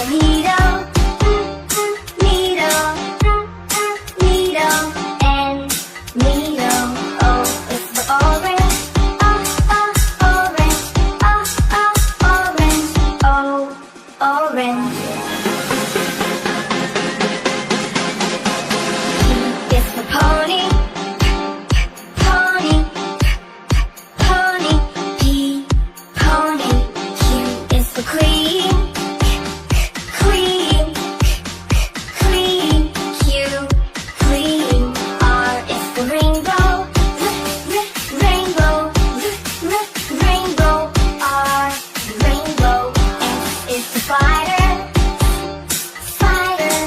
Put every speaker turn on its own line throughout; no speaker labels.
needle, needle, needle, and needle. O is for orange, orange, orange, orange. P is for pony, pony, pony. P, pony. Q is for queen, queen, queen. Q, queen. R is for rainbow, rainbow, rainbow. R, rainbow. S is for spider, spider,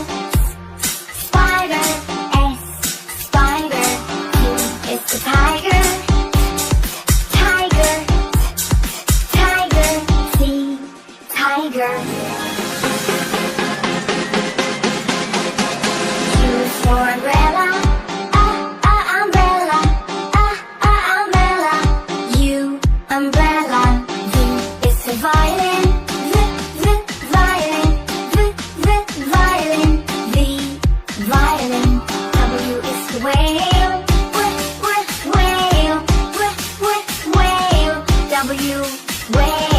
spider. S, spider. T is for tiger, tiger, tiger. T, tiger. U is for umbrella, umbrella, umbrella. U, umbrella. V is for violin, violin, violin. V, violin. W is for whale, whale, whale. W, whale.